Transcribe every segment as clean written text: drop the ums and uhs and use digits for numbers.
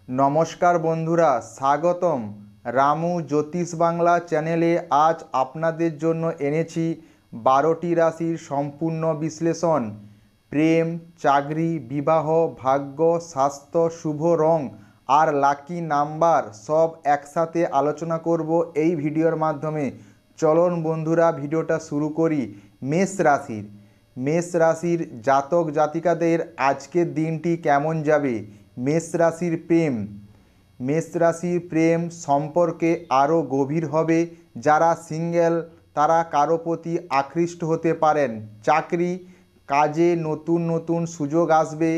নমস্কার বন্ধুরা, স্বাগতম রামু জ্যোতিষ বাংলা চ্যানেলে। আজ আপনাদের জন্য এনেছি 12টি রাশির সম্পূর্ণ বিশ্লেষণ। প্রেম, চাকরি, বিবাহ, ভাগ্য, স্বাস্থ্য, শুভ রং আর লাকি নাম্বার সব একসাথে আলোচনা করব এই ভিডিওর মাধ্যমে। চলুন বন্ধুরা, ভিডিওটা শুরু করি। মেষ রাশির জাতক জাতিকাদের আজকের দিনটি কেমন যাবে? মেষ রাশির প্রেম সম্পর্কে আরও গভীর হবে। যারা সিঙ্গেল তারা কারো প্রতি আকৃষ্ট হতে পারেন। চাকরি, কাজে নতুন নতুন সুযোগ আসবে।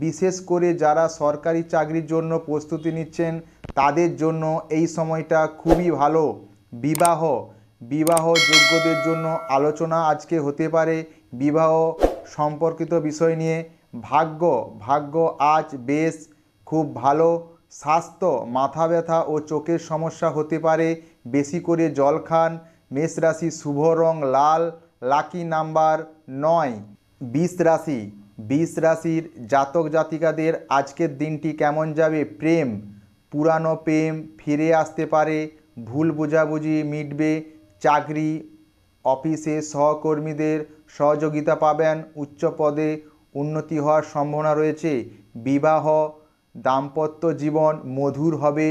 বিশেষ করে যারা সরকারি চাকরির জন্য প্রস্তুতি নিচ্ছেন তাদের জন্য এই সময়টা খুবই ভালো। বিবাহ যোগ্যদের জন্য আলোচনা আজকে হতে পারে বিবাহ সম্পর্কিত বিষয় নিয়ে। ভাগ্য আজ বেশ খুব ভালো। স্বাস্থ্য, মাথা ব্যথা ও চোখের সমস্যা হতে পারে, বেশি করে জল খান। মেষ রাশি, শুভ রং লাল, লাকি নাম্বার 9। বৃষ রাশির জাতক জাতিকাদের আজকের দিনটি কেমন যাবে? প্রেম, পুরানো প্রেম ফিরে আসতে পারে, ভুল বোঝাবুঝি মিটবে। চাকরি, অফিসে সহকর্মীদের সহযোগিতা পাবেন, উচ্চ পদে উন্নতি হওয়ার সম্ভাবনা রয়েছে। বিবাহ, দাম্পত্য জীবন মধুর হবে।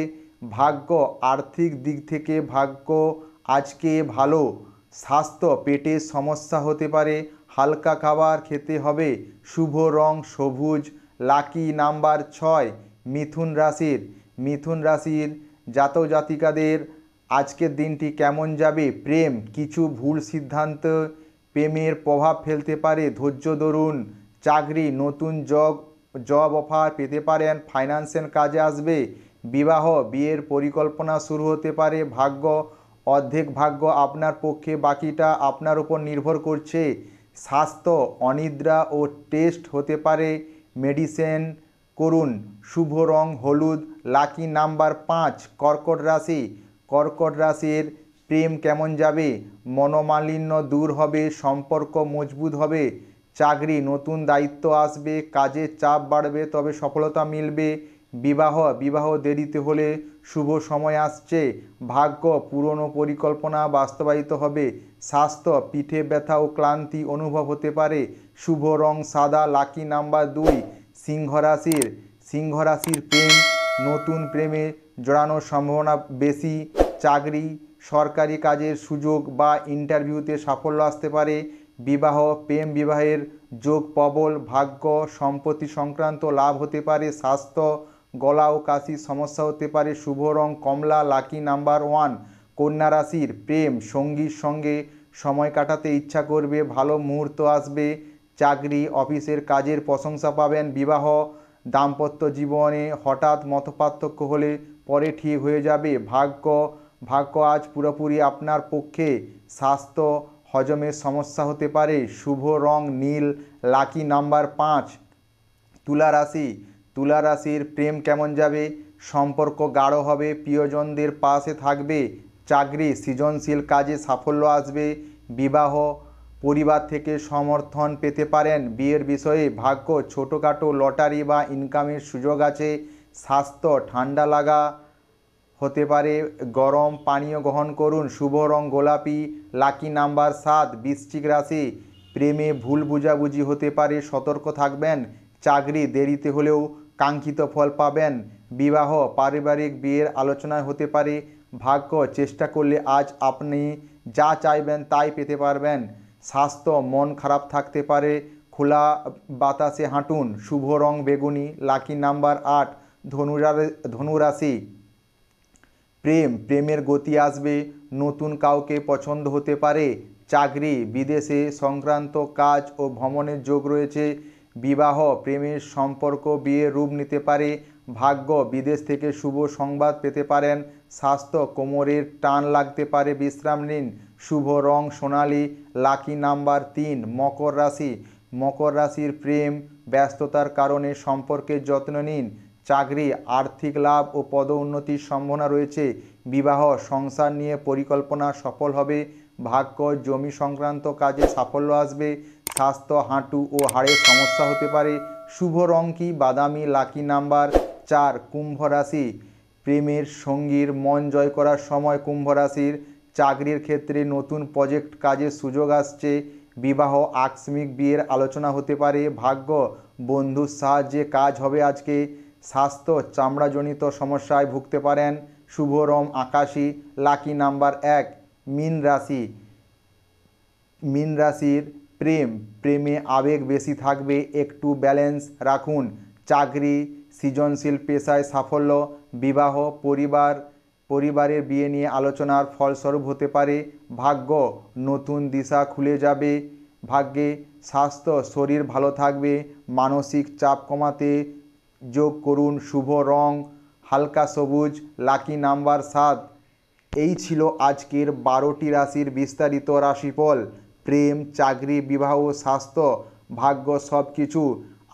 ভাগ্য, আর্থিক দিক থেকে ভাগ্য আজকে ভালো। স্বাস্থ্য, পেটের সমস্যা হতে পারে, হালকা খাবার খেতে হবে। শুভ রং সবুজ, লাকি নাম্বার 6। মিথুন রাশির জাতক জাতিকাদের আজকের দিনটি কেমন যাবে? প্রেম, কিছু ভুল সিদ্ধান্ত প্রেমের প্রভাব ফেলতে পারে, ধৈর্য ধরুন। চাকরি, নতুন জব অফার পেতে পারেন, ফাইন্যান্সিয়াল কাজে আসবে। বিবাহ, বিয়ের পরিকল্পনা শুরু হতে পারে। ভাগ্য, অর্ধেক ভাগ্য আপনার পক্ষে, বাকিটা আপনার উপর নির্ভর করছে। স্বাস্থ্য, অনিদ্রা ও টেস্ট হতে পারে, মেডিসিন করুন। শুভ রং হলুদ, লাকি নাম্বার 5। কর্কট রাশির প্রেম কেমন যাবে? মনোমালিন্য দূর হবে, সম্পর্ক মজবুত হবে। চাকরি, নতুন দায়িত্ব আসবে, কাজের চাপ বাড়বে, তবে সফলতা মিলবে। বিবাহ দেরিতে হলে শুভ সময় আসছে। ভাগ্য, পুরনো পরিকল্পনা বাস্তবায়িত হবে। স্বাস্থ্য, পিঠে ব্যথা ও ক্লান্তি অনুভব হতে পারে। শুভ রং সাদা, লাকি নাম্বার 2। সিংহ রাশির প্রেম, নতুন প্রেমে জড়ানোর সম্ভাবনা বেশি। চাকরি, সরকারি কাজের সুযোগ বা ইন্টারভিউতে সাফল্য আসতে পারে। বিবাহের যোগ প্রবল। ভাগ্য, সম্পত্তি সংক্রান্ত লাভ হতে পারে। স্বাস্থ্য, গলা ও কাশির সমস্যা হতে পারে। শুভ রং কমলা, লাকি নাম্বার 1। কন্যা রাশির প্রেম, সঙ্গীর সঙ্গে সময় কাটাতে ইচ্ছা করবে, ভালো মুহূর্ত আসবে। চাকরি, অফিসের কাজের প্রশংসা পাবেন। বিবাহ, দাম্পত্য জীবনে হঠাৎ মতপার্থক্য হলে পরে ঠিক হয়ে যাবে। ভাগ্য আজ পুরোপুরি আপনার পক্ষে। স্বাস্থ্য, হজমের সমস্যা হতে পারে। শুভ রং নীল, লাকি নাম্বার 5। তুলা রাশির প্রেম কেমন যাবে? সম্পর্ক গাঢ় হবে, প্রিয়জনদের পাশে থাকবে। চাকরি, সৃজনশীল কাজে সাফল্য আসবে। বিবাহ, পরিবার থেকে সমর্থন পেতে পারেন। বিয়ের বিষয়ে ভাগ্য, ছোটোখাটো লটারি বা ইনকামের সুযোগ আছে। স্বাস্থ্য, ঠান্ডা লাগা হতে পারে, গরম পানীয় গ্রহণ করুন। শুভ রং গোলাপি, লাকি নাম্বার 7। বৃশ্চিক রাশি, প্রেমে ভুল বোঝাবুঝি হতে পারে, সতর্ক থাকবেন। চাকরি, দেরিতে হলেও কাঙ্ক্ষিত ফল পাবেন। বিবাহ, পারিবারিক বিয়ের আলোচনা হতে পারে। ভাগ্য, চেষ্টা করলে আজ আপনি যা চাইবেন তাই পেতে পারবেন। স্বাস্থ্য, মন খারাপ থাকতে পারে, খোলা বাতাসে হাঁটুন। শুভ রং বেগুনি, লাকি নাম্বার 8। ধনু রাশি, প্রেমের গতি আসবে, নতুন কাউকে পছন্দ হতে পারে। চাকরি, বিদেশে সংক্রান্ত কাজ ও ভ্রমণের যোগ রয়েছে। বিবাহ, প্রেমের সম্পর্ক বিয়ের রূপ নিতে পারে। ভাগ্য, বিদেশ থেকে শুভ সংবাদ পেতে পারেন। স্বাস্থ্য, কোমরের টান লাগতে পারে, বিশ্রাম নিন। শুভ রং সোনালী, লাকি নাম্বার 3। মকর রাশির প্রেম, ব্যস্ততার কারণে সম্পর্কের যত্ন নিন। চাকরি, আর্থিক লাভ ও পদোন্নতির সম্ভাবনা রয়েছে। বিবাহ, সংসার নিয়ে পরিকল্পনা সফল হবে। ভাগ্য, জমি সংক্রান্ত কাজে সাফল্য আসবে। স্বাস্থ্য, হাঁটু ও হাড়ের সমস্যা হতে পারে। শুভ রং কি বাদামি, লাকি নাম্বার 4 কুম্ভ রাশি, প্রেমের সঙ্গীর মন জয় করার সময় কুম্ভ রাশির। চাকরির ক্ষেত্রে নতুন প্রজেক্ট কাজের সুযোগ আসছে। বিবাহ আকস্মিক বিয়ের আলোচনা হতে পারে। ভাগ্য বন্ধুর সাহায্যে কাজ হবে আজকে। স্বাস্থ্য চামড়াজনিত সমস্যায় ভুগতে পারেন। শুভ রং আকাশী, লাকি নাম্বার 1। মীন রাশি, মীন রাশির প্রেমে আবেগ বেশি থাকবে, একটু ব্যালেন্স রাখুন। চাকরি সৃজনশীল পেশায় সাফল্য। বিবাহ পরিবারের বিয়ে নিয়ে আলোচনার ফলস্বরূপ হতে পারে। ভাগ্য নতুন দিশা খুলে যাবে ভাগ্যে। স্বাস্থ্য শরীর ভালো থাকবে। মানসিক চাপ কমাতে যোগ করুন শুভ রং হালকা সবুজ, লাকি নাম্বার 7। এই ছিল আজকের 12টি রাশির বিস্তারিত রাশিফল। প্রেম, চাকরি, বিবাহ, স্বাস্থ্য, ভাগ্য সব কিছু।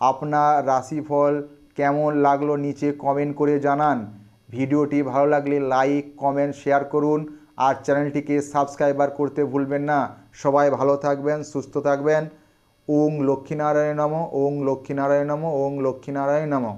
আপনার রাশিফল কেমন লাগলো নিচে কমেন্ট করে জানান। ভিডিওটি ভালো লাগলে লাইক, কমেন্ট, শেয়ার করুন আর চ্যানেলটিকে সাবস্ক্রাইবার করতে ভুলবেন না। সবাই ভালো থাকবেন, সুস্থ থাকবেন। ওং লক্ষ্মীনারায়ণ নমঃ, ওং লক্ষ্মীনারায়ণ নমঃ, ওং লক্ষ্মীনারায়ণ নমঃ।